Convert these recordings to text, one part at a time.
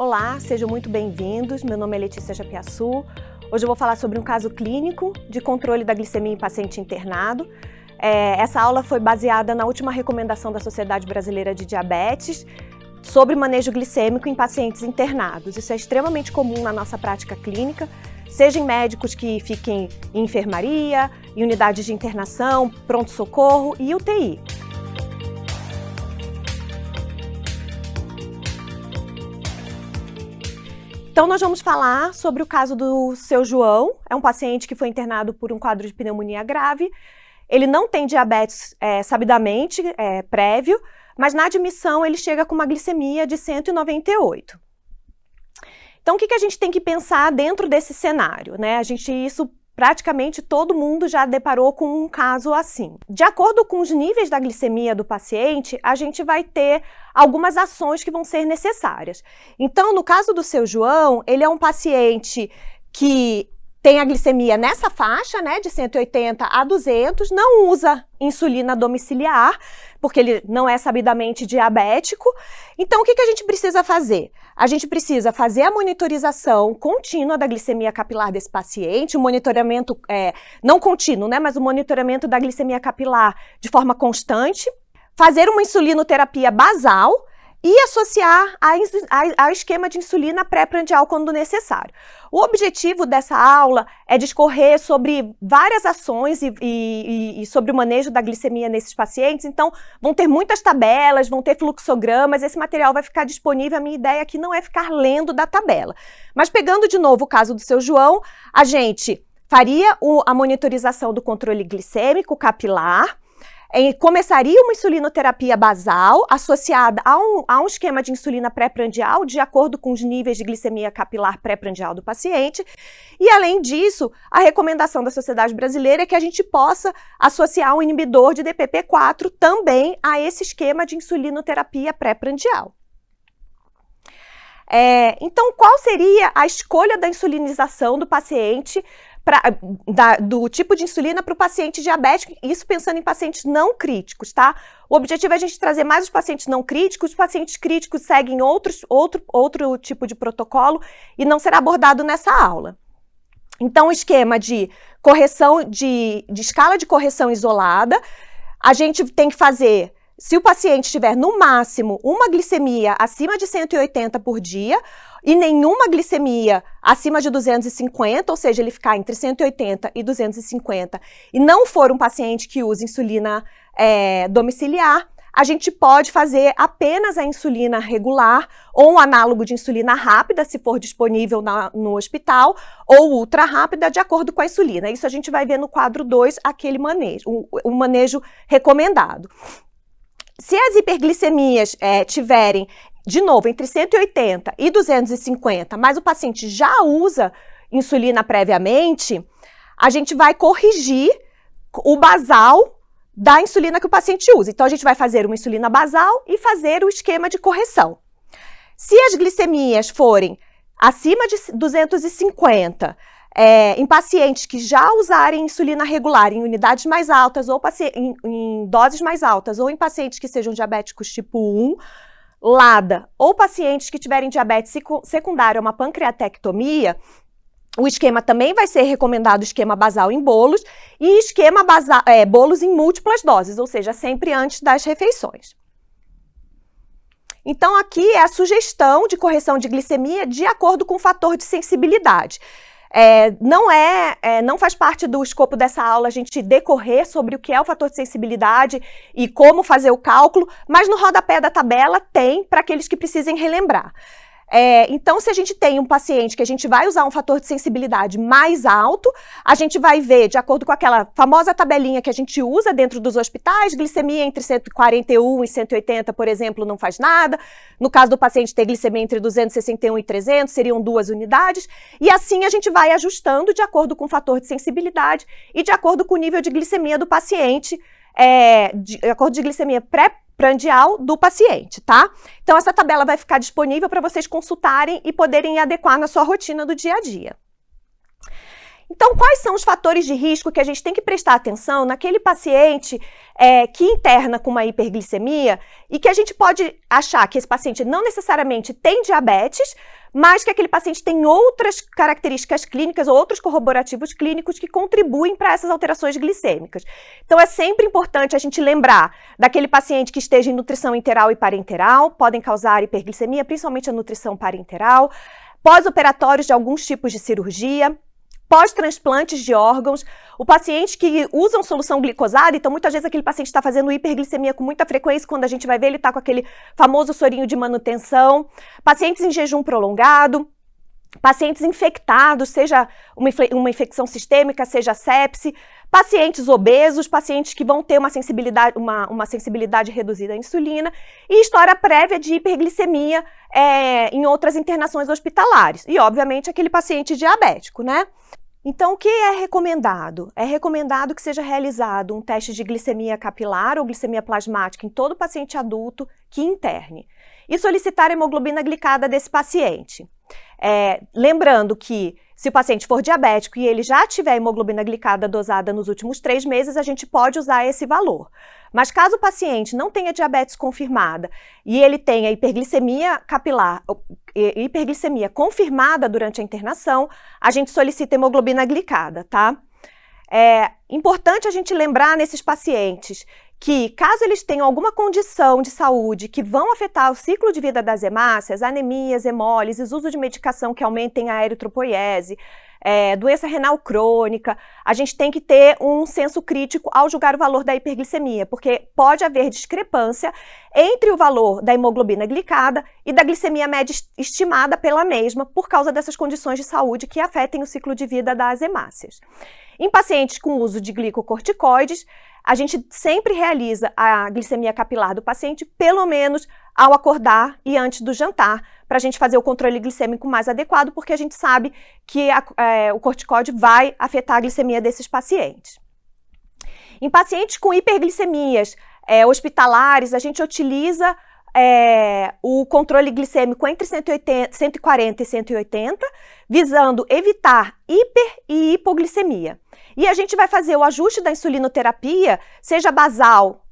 Olá, sejam muito bem-vindos. Meu nome é Letícia Japiaçu. Hoje eu vou falar sobre um caso clínico de controle da glicemia em paciente internado. Essa aula foi baseada na última recomendação da Sociedade Brasileira de Diabetes sobre manejo glicêmico em pacientes internados. Isso é extremamente comum na nossa prática clínica, seja em médicos que fiquem em enfermaria, em unidades de internação, pronto-socorro e UTI. Então, nós vamos falar sobre o caso do seu João. É um paciente que foi internado por um quadro de pneumonia grave. Ele não tem diabetes sabidamente prévio, mas na admissão ele chega com uma glicemia de 198. Então, o que a gente tem que pensar dentro desse cenário, né? Praticamente todo mundo já deparou com um caso assim. De acordo com os níveis da glicemia do paciente, a gente vai ter algumas ações que vão ser necessárias. Então, no caso do seu João, ele é um paciente que tem a glicemia nessa faixa, né, de 180 a 200, não usa insulina domiciliar, porque ele não é sabidamente diabético. Então, o que a gente precisa fazer? A gente precisa fazer a monitorização contínua da glicemia capilar desse paciente, o monitoramento, não contínuo, né, mas o monitoramento da glicemia capilar de forma constante, fazer uma insulinoterapia basal e associar a esquema de insulina pré-prandial quando necessário. O objetivo dessa aula é discorrer sobre várias ações e sobre o manejo da glicemia nesses pacientes. Então, vão ter muitas tabelas, vão ter fluxogramas, esse material vai ficar disponível. A minha ideia aqui não é ficar lendo da tabela. Mas pegando de novo o caso do seu João, a gente faria a monitorização do controle glicêmico capilar, começaria uma insulinoterapia basal associada a um esquema de insulina pré-prandial, de acordo com os níveis de glicemia capilar pré-prandial do paciente. E, além disso, a recomendação da Sociedade Brasileira é que a gente possa associar um inibidor de DPP-4 também a esse esquema de insulinoterapia pré-prandial. Então, qual seria a escolha da insulinização do paciente do tipo de insulina para o paciente diabético, isso pensando em pacientes não críticos, tá? O objetivo é a gente trazer mais os pacientes não críticos. Os pacientes críticos seguem outro tipo de protocolo e não será abordado nessa aula. Então, o esquema de correção, de escala de correção isolada, a gente tem que fazer, se o paciente tiver no máximo uma glicemia acima de 180 por dia, e nenhuma glicemia acima de 250, ou seja, ele ficar entre 180 e 250, e não for um paciente que usa insulina domiciliar, a gente pode fazer apenas a insulina regular ou um análogo de insulina rápida, se for disponível no hospital, ou ultra rápida, de acordo com a insulina. Isso a gente vai ver no quadro 2, aquele manejo, o manejo recomendado. Se as hiperglicemias tiverem, de novo, entre 180 e 250, mas o paciente já usa insulina previamente, a gente vai corrigir o basal da insulina que o paciente usa. Então, a gente vai fazer uma insulina basal e fazer o esquema de correção. Se as glicemias forem acima de 250, em pacientes que já usarem insulina regular em unidades mais altas, ou em doses mais altas, ou em pacientes que sejam diabéticos tipo 1, LADA, ou pacientes que tiverem diabetes secundária a uma pancreatectomia, o esquema também vai ser recomendado esquema basal em bolos e esquema bolos em múltiplas doses, ou seja, sempre antes das refeições. Então, aqui é a sugestão de correção de glicemia de acordo com o fator de sensibilidade. Não faz parte do escopo dessa aula a gente decorrer sobre o que é o fator de sensibilidade e como fazer o cálculo, mas no rodapé da tabela tem para aqueles que precisem relembrar. Então, se a gente tem um paciente que a gente vai usar um fator de sensibilidade mais alto, a gente vai ver, de acordo com aquela famosa tabelinha que a gente usa dentro dos hospitais, glicemia entre 141 e 180, por exemplo, não faz nada. No caso do paciente ter glicemia entre 261 e 300, seriam 2 unidades. E assim a gente vai ajustando de acordo com o fator de sensibilidade e de acordo com o nível de glicemia do paciente, de acordo com glicemia pré-prandial do paciente, tá? Então, essa tabela vai ficar disponível para vocês consultarem e poderem adequar na sua rotina do dia a dia. Então, quais são os fatores de risco que a gente tem que prestar atenção naquele paciente que interna com uma hiperglicemia e que a gente pode achar que esse paciente não necessariamente tem diabetes, mas que aquele paciente tem outras características clínicas ou outros corroborativos clínicos que contribuem para essas alterações glicêmicas. Então, é sempre importante a gente lembrar daquele paciente que esteja em nutrição enteral e parenteral, podem causar hiperglicemia, principalmente a nutrição parenteral, pós-operatórios de alguns tipos de cirurgia, pós-transplantes de órgãos, o paciente que usa solução glicosada, então muitas vezes aquele paciente está fazendo hiperglicemia com muita frequência, quando a gente vai ver ele está com aquele famoso sorinho de manutenção, pacientes em jejum prolongado, pacientes infectados, seja uma infecção sistêmica, seja sepse, pacientes obesos, pacientes que vão ter uma sensibilidade reduzida à insulina e história prévia de hiperglicemia em outras internações hospitalares. E, obviamente, aquele paciente diabético, né? Então, o que é recomendado? É recomendado que seja realizado um teste de glicemia capilar ou glicemia plasmática em todo paciente adulto que interne e solicitar a hemoglobina glicada desse paciente. Lembrando que se o paciente for diabético e ele já tiver hemoglobina glicada dosada nos últimos 3 meses, a gente pode usar esse valor. Mas caso o paciente não tenha diabetes confirmada e ele tenha hiperglicemia capilar, hiperglicemia confirmada durante a internação, a gente solicita hemoglobina glicada, tá? É importante a gente lembrar nesses pacientes que, caso eles tenham alguma condição de saúde que vão afetar o ciclo de vida das hemácias, anemias, hemólises, uso de medicação que aumentem a eritropoiese, doença renal crônica, a gente tem que ter um senso crítico ao julgar o valor da hiperglicemia, porque pode haver discrepância entre o valor da hemoglobina glicada e da glicemia média estimada pela mesma, por causa dessas condições de saúde que afetem o ciclo de vida das hemácias. Em pacientes com uso de glicocorticoides, a gente sempre realiza a glicemia capilar do paciente, pelo menos ao acordar e antes do jantar, para a gente fazer o controle glicêmico mais adequado, porque a gente sabe que o corticóide vai afetar a glicemia desses pacientes. Em pacientes com hiperglicemias hospitalares, a gente utiliza o controle glicêmico entre 140 e 180, visando evitar hiper e hipoglicemia. E a gente vai fazer o ajuste da insulinoterapia, seja basal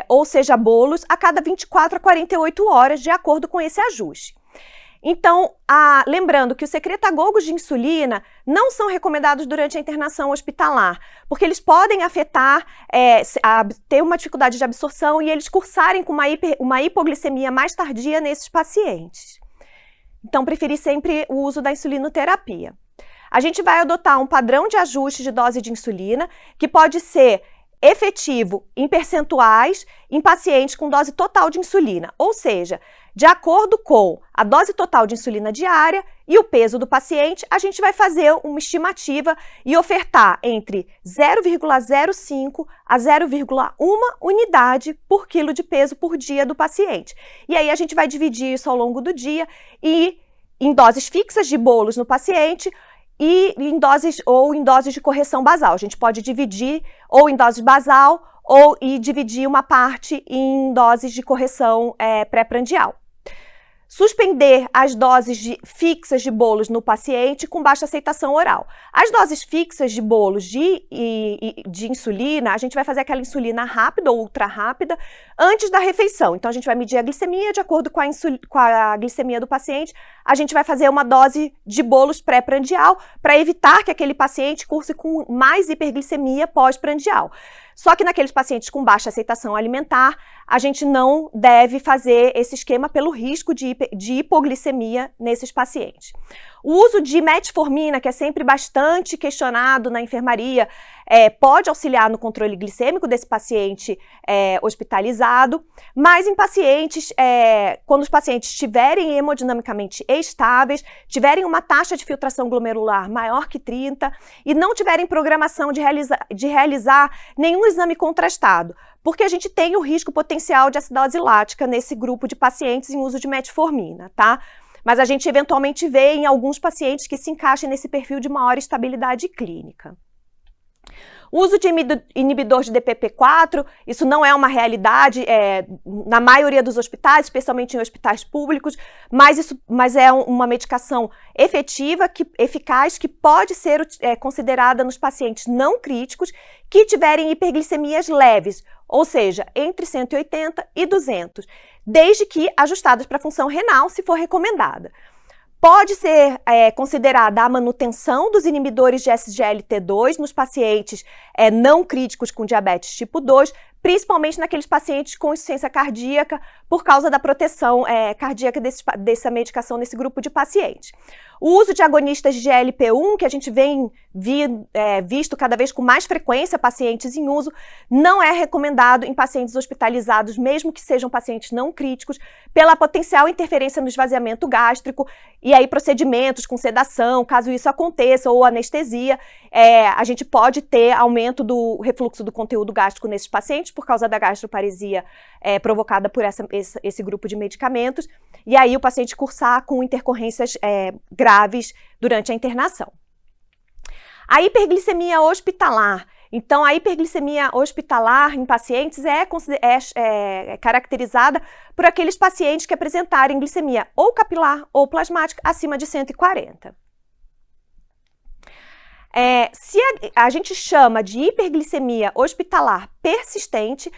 ou seja bolos, a cada 24 a 48 horas, de acordo com esse ajuste. Então, lembrando que os secretagogos de insulina não são recomendados durante a internação hospitalar, porque eles podem afetar, ter uma dificuldade de absorção e eles cursarem com uma hipoglicemia mais tardia nesses pacientes. Então, preferir sempre o uso da insulinoterapia. A gente vai adotar um padrão de ajuste de dose de insulina, que pode ser efetivo em percentuais em pacientes com dose total de insulina, ou seja, de acordo com a dose total de insulina diária e o peso do paciente, a gente vai fazer uma estimativa e ofertar entre 0,05 a 0,1 unidade por quilo de peso por dia do paciente. E aí a gente vai dividir isso ao longo do dia e em doses fixas de bolos no paciente, e em doses de correção basal. A gente pode dividir ou em dose basal e dividir uma parte em doses de correção pré-prandial. Suspender as doses fixas de bolos no paciente com baixa aceitação oral. As doses fixas de bolos de insulina, a gente vai fazer aquela insulina rápida ou ultra rápida antes da refeição. Então, a gente vai medir a glicemia de acordo com a glicemia do paciente. A gente vai fazer uma dose de bolos pré-prandial para evitar que aquele paciente curse com mais hiperglicemia pós-prandial. Só que naqueles pacientes com baixa aceitação alimentar, a gente não deve fazer esse esquema pelo risco de hipoglicemia nesses pacientes. O uso de metformina, que é sempre bastante questionado na enfermaria, pode auxiliar no controle glicêmico desse paciente hospitalizado, mas em pacientes, quando os pacientes estiverem hemodinamicamente estáveis, tiverem uma taxa de filtração glomerular maior que 30 e não tiverem programação de realizar nenhum exame contrastado, porque a gente tem o risco potencial de acidose lática nesse grupo de pacientes em uso de metformina, tá? Mas a gente eventualmente vê em alguns pacientes que se encaixem nesse perfil de maior estabilidade clínica. O uso de inibidor de DPP-4, isso não é uma realidade na maioria dos hospitais, especialmente em hospitais públicos, mas é uma medicação efetiva, eficaz, que pode ser considerada nos pacientes não críticos que tiverem hiperglicemias leves, ou seja, entre 180 e 200, desde que ajustadas para a função renal, se for recomendada. Pode ser considerada a manutenção dos inibidores de SGLT2 nos pacientes não críticos com diabetes tipo 2, principalmente naqueles pacientes com insuficiência cardíaca, por causa da proteção cardíaca dessa medicação nesse grupo de pacientes. O uso de agonistas de GLP-1, que a gente vem visto cada vez com mais frequência pacientes em uso, não é recomendado em pacientes hospitalizados, mesmo que sejam pacientes não críticos, pela potencial interferência no esvaziamento gástrico, e aí procedimentos com sedação, caso isso aconteça, ou anestesia, a gente pode ter aumento do refluxo do conteúdo gástrico nesses pacientes por causa da gastroparesia provocada por esse grupo de medicamentos, e aí o paciente cursar com intercorrências graves durante a internação. A hiperglicemia hospitalar. Então, a hiperglicemia hospitalar em pacientes é caracterizada por aqueles pacientes que apresentarem glicemia ou capilar ou plasmática acima de 140. Se a gente chama de hiperglicemia hospitalar persistente,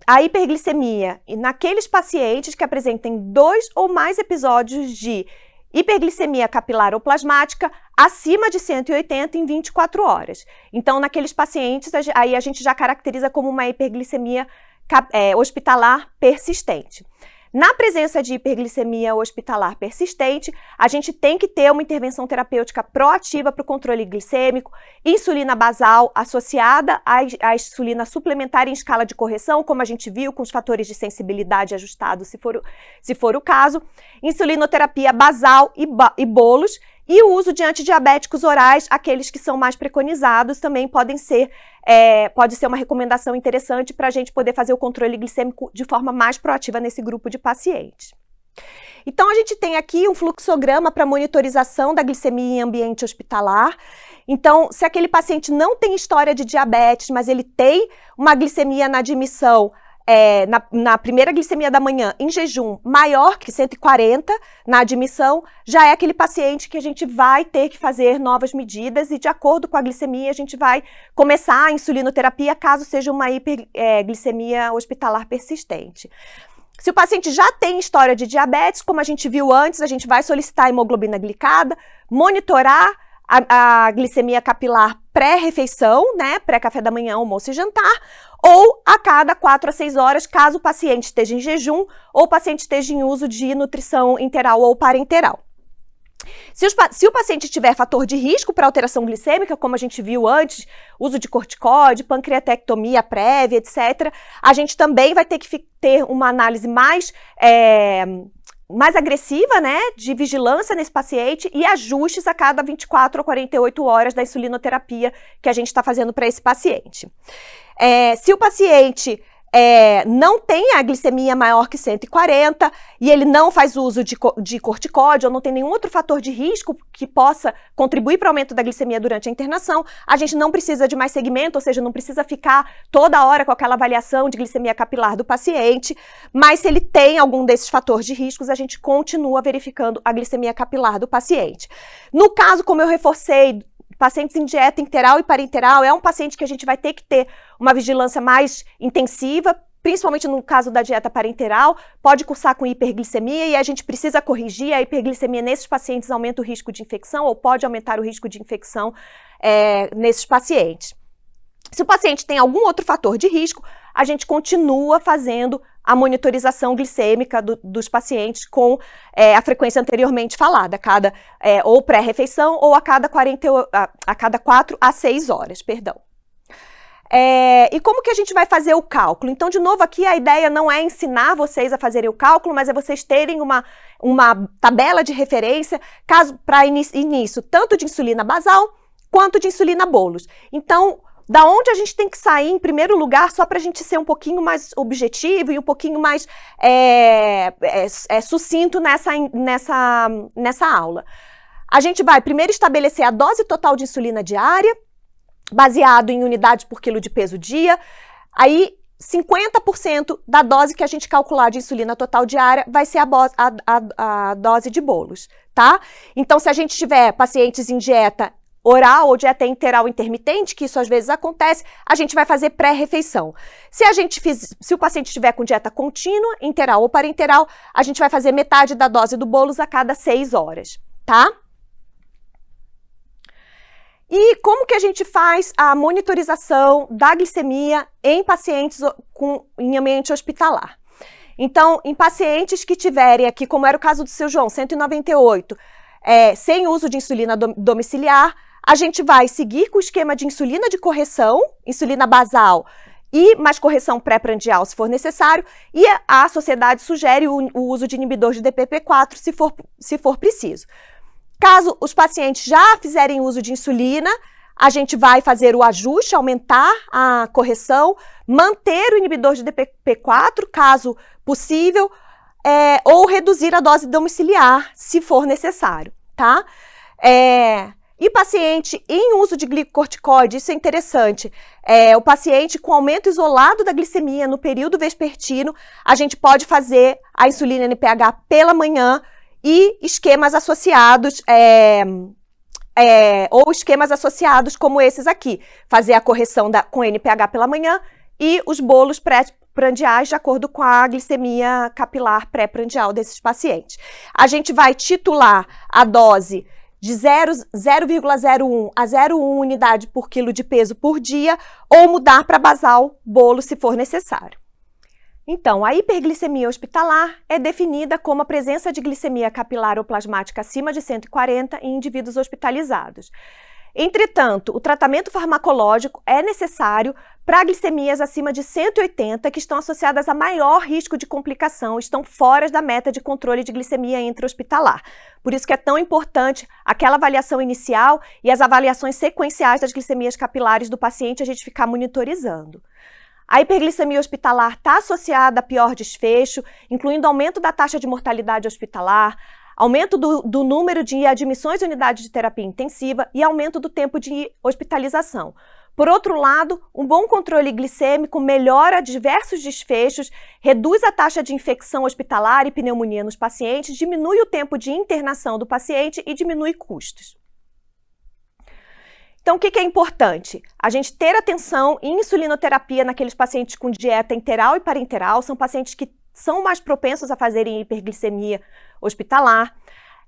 a hiperglicemia naqueles pacientes que apresentem 2 ou mais episódios de hiperglicemia capilar ou plasmática acima de 180 em 24 horas. Então, naqueles pacientes, aí a gente já caracteriza como uma hiperglicemia hospitalar persistente. Na presença de hiperglicemia hospitalar persistente, a gente tem que ter uma intervenção terapêutica proativa para o controle glicêmico, insulina basal associada à insulina suplementar em escala de correção, como a gente viu com os fatores de sensibilidade ajustados, se for o caso, insulinoterapia basal e bolos, e o uso de antidiabéticos orais, aqueles que são mais preconizados, também pode ser uma recomendação interessante para a gente poder fazer o controle glicêmico de forma mais proativa nesse grupo de pacientes. Então, a gente tem aqui um fluxograma para monitorização da glicemia em ambiente hospitalar. Então, se aquele paciente não tem história de diabetes, mas ele tem uma glicemia na admissão, na primeira glicemia da manhã, em jejum, maior que 140 na admissão, já é aquele paciente que a gente vai ter que fazer novas medidas e, de acordo com a glicemia, a gente vai começar a insulinoterapia caso seja uma hiperglicemia hospitalar persistente. Se o paciente já tem história de diabetes, como a gente viu antes, a gente vai solicitar a hemoglobina glicada, monitorar a glicemia capilar pré-refeição, né, pré-café da manhã, almoço e jantar, ou a cada 4 a 6 horas, caso o paciente esteja em jejum ou o paciente esteja em uso de nutrição enteral ou parenteral. Se o paciente tiver fator de risco para alteração glicêmica, como a gente viu antes, uso de corticóide, pancreatectomia prévia, etc., a gente também vai ter que ter uma análise mais agressiva, né, de vigilância nesse paciente e ajustes a cada 24 ou 48 horas da insulinoterapia que a gente está fazendo para esse paciente. Se o paciente não tem a glicemia maior que 140 e ele não faz uso de corticóide ou não tem nenhum outro fator de risco que possa contribuir para o aumento da glicemia durante a internação, a gente não precisa de mais segmento, ou seja, não precisa ficar toda hora com aquela avaliação de glicemia capilar do paciente, mas se ele tem algum desses fatores de riscos, a gente continua verificando a glicemia capilar do paciente. No caso, como eu reforcei, pacientes em dieta enteral e parenteral é um paciente que a gente vai ter que ter uma vigilância mais intensiva, principalmente no caso da dieta parenteral, pode cursar com hiperglicemia e a gente precisa corrigir. A hiperglicemia nesses pacientes aumenta o risco de infecção ou pode aumentar o risco de infecção nesses pacientes. Se o paciente tem algum outro fator de risco, a gente continua fazendo a monitorização glicêmica dos pacientes com a frequência anteriormente falada, ou pré-refeição ou a cada 4 a 6 horas, perdão. E como que a gente vai fazer o cálculo? Então, de novo, aqui a ideia não é ensinar vocês a fazerem o cálculo, mas é vocês terem uma tabela de referência para início, tanto de insulina basal quanto de insulina bolos. Então, da onde a gente tem que sair em primeiro lugar, só para a gente ser um pouquinho mais objetivo e um pouquinho mais sucinto nessa aula. A gente vai primeiro estabelecer a dose total de insulina diária, baseado em unidades por quilo de peso dia. Aí, 50% da dose que a gente calcular de insulina total diária vai ser a dose de bolos, tá? Então, se a gente tiver pacientes em dieta oral ou dieta enteral intermitente, que isso às vezes acontece, a gente vai fazer pré-refeição. Se o paciente estiver com dieta contínua, interal ou parenteral, a gente vai fazer metade da dose do bolos a cada 6 horas, tá? E como que a gente faz a monitorização da glicemia em pacientes em ambiente hospitalar? Então, em pacientes que tiverem aqui, como era o caso do seu João, 198, sem uso de insulina domiciliar, a gente vai seguir com o esquema de insulina de correção, insulina basal e mais correção pré-prandial, se for necessário, e a sociedade sugere o uso de inibidor de DPP-4, se for preciso. Caso os pacientes já fizerem uso de insulina, a gente vai fazer o ajuste, aumentar a correção, manter o inibidor de DPP-4, caso possível, ou reduzir a dose domiciliar, se for necessário, tá? E paciente em uso de glicocorticoide, isso é interessante, o paciente com aumento isolado da glicemia no período vespertino, a gente pode fazer a insulina NPH pela manhã e esquemas associados, ou esquemas associados como esses aqui, fazer a correção com NPH pela manhã e os bolos pré-prandiais de acordo com a glicemia capilar pré-prandial desses pacientes. A gente vai titular a dose de 0,01 a 0,1 unidade por quilo de peso por dia ou mudar para basal bolo se for necessário. Então, a hiperglicemia hospitalar é definida como a presença de glicemia capilar ou plasmática acima de 140 em indivíduos hospitalizados. Entretanto, o tratamento farmacológico é necessário para glicemias acima de 180 que estão associadas a maior risco de complicação, estão fora da meta de controle de glicemia intra-hospitalar. Por isso que é tão importante aquela avaliação inicial e as avaliações sequenciais das glicemias capilares do paciente a gente ficar monitorizando. A hiperglicemia hospitalar está associada a pior desfecho, incluindo aumento da taxa de mortalidade hospitalar, aumento do número de admissões em unidade de terapia intensiva e aumento do tempo de hospitalização. Por outro lado, um bom controle glicêmico melhora diversos desfechos, reduz a taxa de infecção hospitalar e pneumonia nos pacientes, diminui o tempo de internação do paciente e diminui custos. Então, o que é importante? A gente ter atenção em insulinoterapia naqueles pacientes com dieta enteral e parenteral, são pacientes que são mais propensos a fazerem hiperglicemia hospitalar.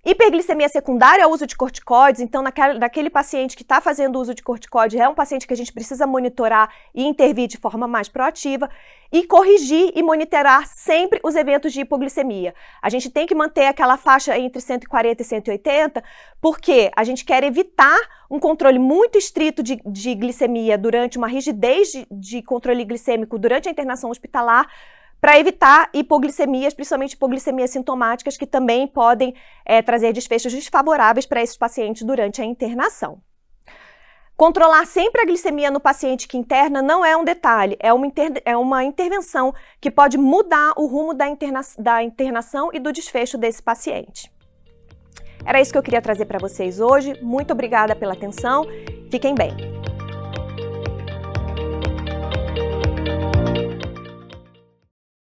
Hiperglicemia secundária ao uso de corticoides, então naquele paciente que está fazendo uso de corticoide é um paciente que a gente precisa monitorar e intervir de forma mais proativa e corrigir e monitorar sempre os eventos de hipoglicemia. A gente tem que manter aquela faixa entre 140 e 180 porque a gente quer evitar um controle muito estrito de glicemia durante uma rigidez de controle glicêmico durante a internação hospitalar, para evitar hipoglicemias, principalmente hipoglicemias sintomáticas, que também podem trazer desfechos desfavoráveis para esses pacientes durante a internação. Controlar sempre a glicemia no paciente que interna não é um detalhe, é uma intervenção que pode mudar o rumo da internação e do desfecho desse paciente. Era isso que eu queria trazer para vocês hoje. Muito obrigada pela atenção. Fiquem bem.